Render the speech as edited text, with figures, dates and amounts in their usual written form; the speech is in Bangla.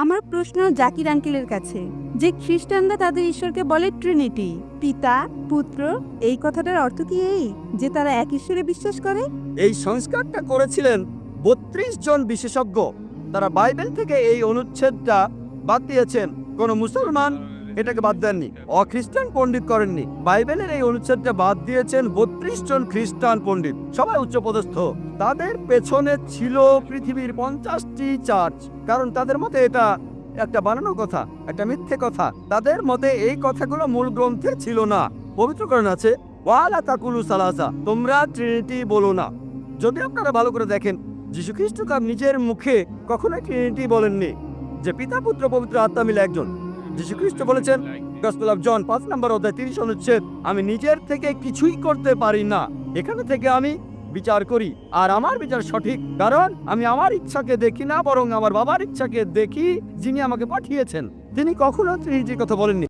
আমার প্রশ্ন জাকির আঙ্কেলের কাছে, যে খ্রিস্টানরা তাদের ঈশ্বরকে বলে ট্রিনিটি, পিতা, পুত্র, এই কথাটার অর্থ কি এই যে তারা এক ঈশ্বরে বিশ্বাস করে? এই সংস্কারটা করেছিলেন ৩২ জন বিশেষজ্ঞ। তারা বাইবেল থেকে এই অনুচ্ছেদটা বাদ দিয়েছেন। কোনো মুসলমান এটাকে বাদ দেননি, অখ্রিস্টান পণ্ডিত করেননি। বাইবেলের এই অনুচ্ছেদটা বাদ দিয়েছেন ৩২ জন খ্রিস্টান পণ্ডিত, সবাই উচ্চপদস্থ। তাদের পেছনে ছিল পৃথিবীর ৫০টি চার্চ, কারণ তাদের মতে এটা একটা বানানো কথা, একটা মিথ্যে কথা। তাদের মতে এই কথাগুলো মূল গ্রন্থে ছিল না। পবিত্রকরণ আছে, ওয়ালা তাকুলু সালাসা, তোমরা ট্রিনিটি বলো না। যদি আপনারা ভালো করে দেখেন, যীশু খ্রিস্ট তার নিজের মুখে কখনোই ট্রিনিটি বলেননি, যে পিতা, পুত্র, পবিত্র আত্মা মিলে একজন। যীশু খ্রিস্ট বলেছেন গসপেল অফ জন ৫ নম্বর অধ্যায় ৩০ অনুচ্ছেদ, আমি নিজের থেকে কিছুই করতে পারি না, এখানে থেকে আমি বিচার করি, আর আমার বিচার সঠিক, কারণ আমি আমার ইচ্ছাকে দেখি না, বরং আমার বাবার ইচ্ছাকে দেখি যিনি আমাকে পাঠিয়েছেন। তিনি কখনো ট্রিনিটির কথা বলেননি।